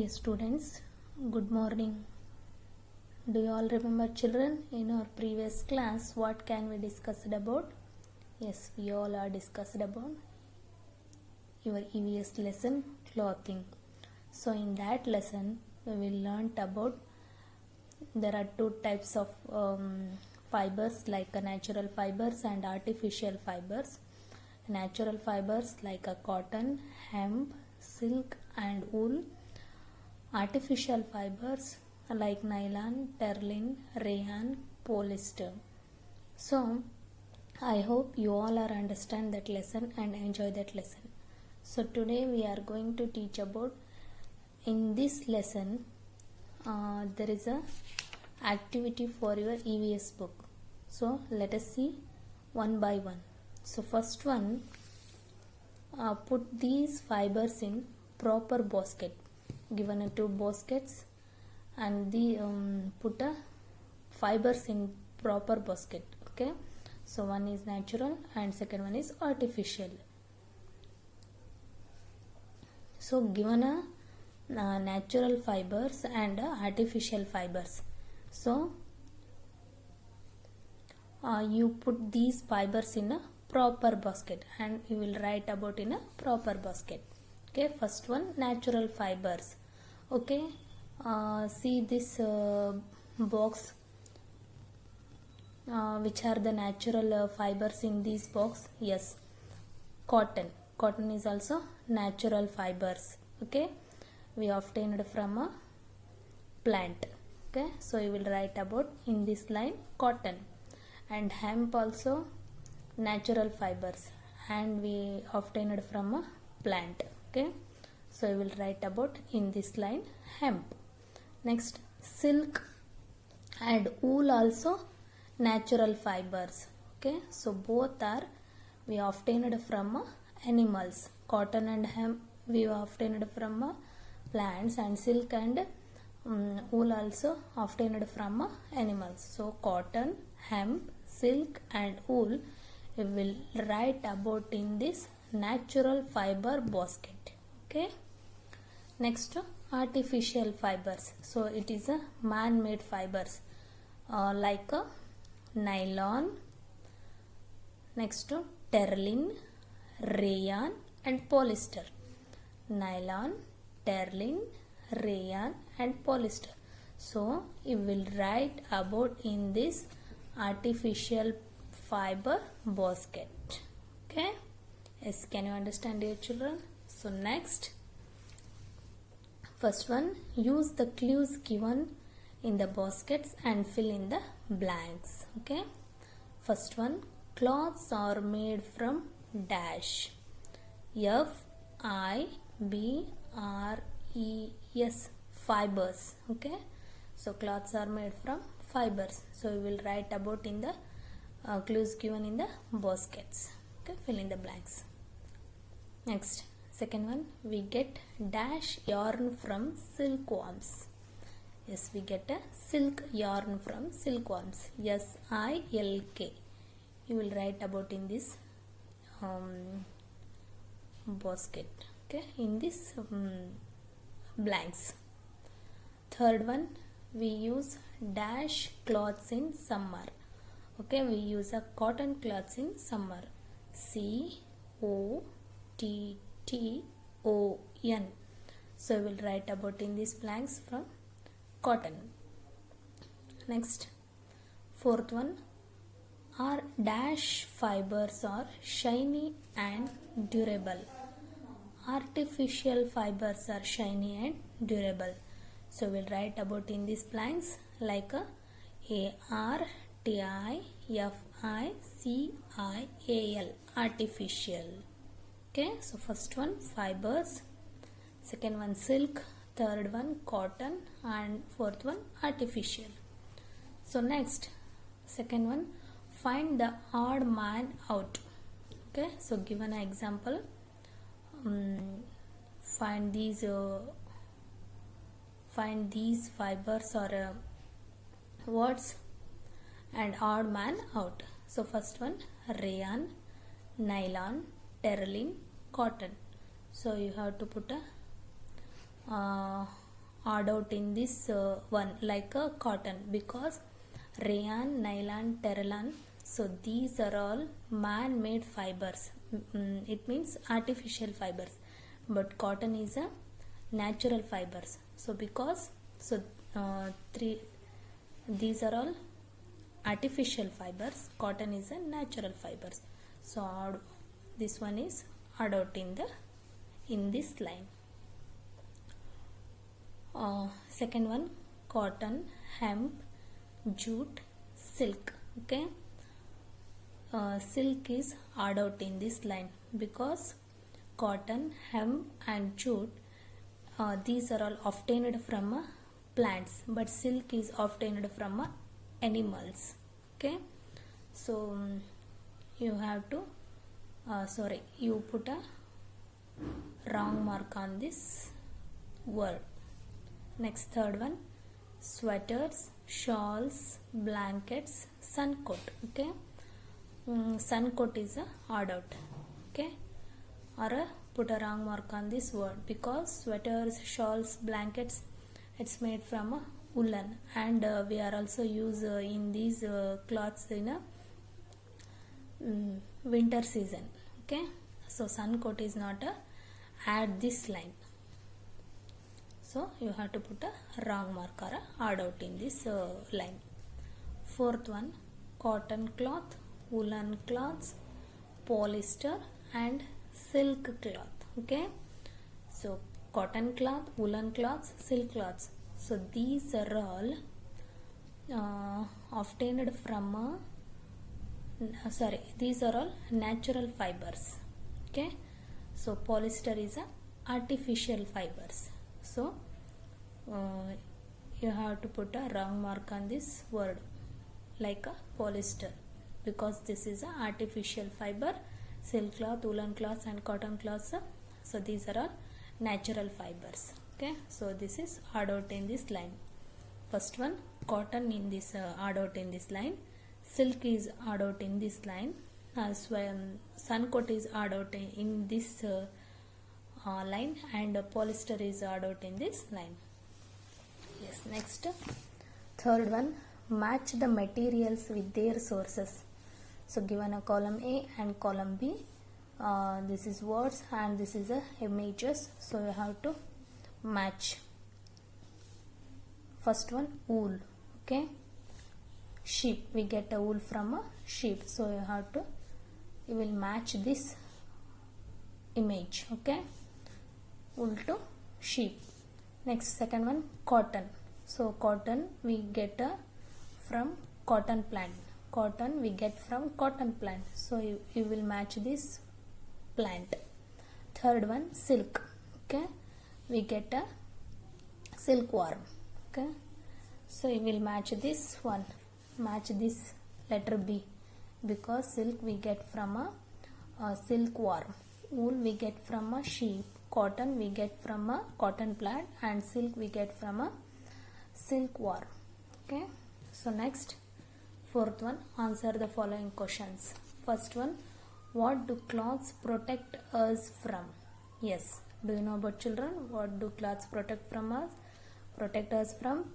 Dear students, good morning. Do you all remember, children, in our previous class what can we discussed about? Yes, we all are discussed about your EVS lesson, clothing. So in that lesson we will learn about there are two types of fibers, like natural fibers and artificial fibers. Natural fibers like cotton, hemp, silk and wool. Artificial fibers like nylon, terling, rayon, polyester. So I hope you all are understand that lesson and enjoy that lesson. So today we are going to teach about, in this lesson there is a activity for your EVS book. So let us see one by one. So first one, put these fibers in proper basket. Given two baskets and the put a fibers in proper basket. Okay, so one is natural and second one is artificial. So given a natural fibers and artificial fibers, so you put these fibers in a proper basket and you will write about in a proper basket. Okay, first one, natural fibers. Okay, see this box, which are the natural fibers in this box? Yes, cotton. Cotton is also natural fibers. Okay, we obtained from a plant. Okay, so you will write about in this line cotton. And hemp also natural fibers and we obtained from a plant. Okay, so you will write about in this line hemp. Next, silk and wool also natural fibers. Okay, so both are we obtained from animals. Cotton and hemp we obtained from plants, and silk and wool also obtained from animals. So cotton, hemp, silk and wool we will write about in this natural fiber basket. Okay, next, artificial fibers. So it is a man-made fibers like a nylon, next to terling, rayon and polyester. Nylon, terling, rayon and polyester. So you will write about in this artificial fiber basket. Okay, yes, can you understand, dear children? So next, first one, use the clues given in the baskets and fill in the blanks. Okay, first one, cloths are made from dash. F-I-B-R-E-S, fibers. Okay, so cloths are made from fibers. So we will write about in the clues given in the baskets. Okay, fill in the blanks. Next, second one, we get dash yarn from silkworms. Yes, we get a silk yarn from silkworms. S-I-L-K. You will write about in this basket. Okay, in this blanks. Third one, we use dash cloths in summer. Okay, we use a cotton cloths in summer. C-O-T-T-O-N. So we will write about in these blanks from cotton. Next, fourth one, our dash fibers are shiny and durable. Artificial fibers are shiny and durable. So we will write about in these blanks like a A-R-T-I-F-I-C-I-A-L, artificial. Okay, so first one fibers, second one silk, third one cotton and fourth one artificial. So next, second one, find the odd man out. Okay, so given an example, find these fibers or words and odd man out. So first one, rayon, nylon, terling, cotton. So you have to put a odd out in this one, like a cotton, because rayon, nylon, terralan, so these are all man-made fibers. It means artificial fibers, but cotton is a natural fibers. So because these are all artificial fibers, cotton is a natural fibers. So this one is odd out in this line. Second one, cotton, hemp, jute, silk. Okay, silk is odd out in this line because cotton, hemp and jute, these are all obtained from plants, but silk is obtained from animals. Okay, so you have to you put a wrong mark on this word. Next, third one, sweaters, shawls, blankets, sun coat. Okay, sun coat is a odd out. Okay, or put a wrong mark on this word because sweaters, shawls, blankets, it's made from woolen, and we are also use in these cloths in a winter season. Okay, so sun coat is not a add this line. So you have to put a wrong mark or a odd out in this line. Fourth one, cotton cloth, woolen cloths, polyester and silk cloth. Okay, so cotton cloth, woolen cloths, silk cloths. So these are all obtained from these are all natural fibers. Okay, so polyester is a artificial fibers. So you have to put a wrong mark on this word like a polyester because this is a artificial fiber. Silk cloth, woolen cloths and cotton cloths, so these are all natural fibers. Okay, so this is odd out in this line. First one, cotton in this odd out in this line, silk is odd out in this line, as well sun coat is odd out in this line, and polyester is odd out in this line. Yes, next, third one, match the materials with their sources. So given a column A and column B, this is words and this is images, so you have to match. First one, wool. Okay, sheep, we get a wool from a sheep, so you will match this image. Okay, wool to sheep. Next, second one, cotton. So cotton we get from cotton plant. Cotton we get from cotton plant, so you will match this plant. Third one, silk. Okay, we get a silkworm. Okay, so you will match this one, match this letter B, because silk we get from a silkworm, wool we get from a sheep, cotton we get from a cotton plant, and silk we get from a silkworm. Okay, so next, fourth one, answer the following questions. First one, what do cloths protect us from? Yes, do you know about children? What do cloths protect from us? Protect us from?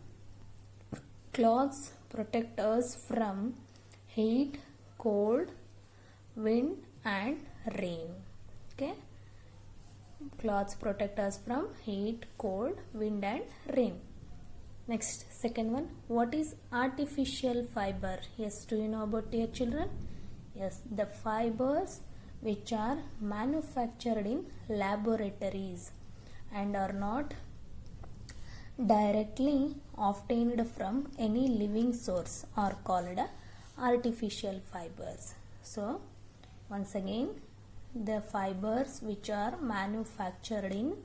Cloths protect us from heat, cold, wind and rain. Okay, cloths protect us from heat, cold, wind and rain. Next, second one, what is artificial fiber? Yes, do you know about your children? Yes, the fibers which are manufactured in laboratories and are not directly obtained from any living source are called artificial fibers. So once again, the fibers which are manufactured in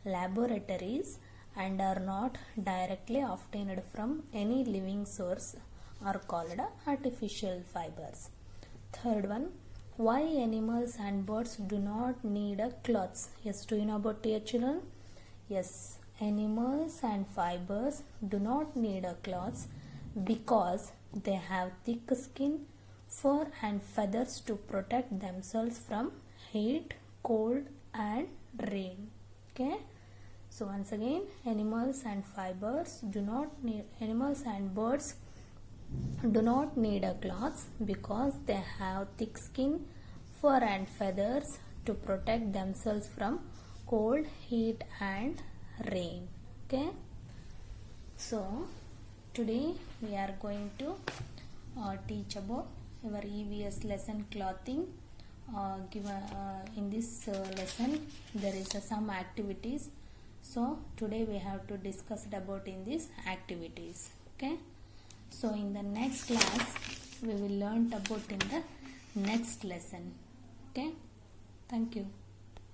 laboratories and are not directly obtained from any living source are called artificial fibers. Third one, why animals and birds do not need clothes? Yes, do you know about your children? Yes, animals and fibers do not need clothes because they have thick skin, fur and feathers to protect themselves from heat, cold and rain. Okay, So once again, animals and birds do not need a cloth because they have thick skin, fur and feathers to protect themselves from cold, heat and rain. Okay. So today we are going to teach about our EVS lesson clothing. In this lesson there is some activities. So today we have to discuss about in these activities. Okay. So in the next class we will learn about in the next lesson. Okay. Thank you.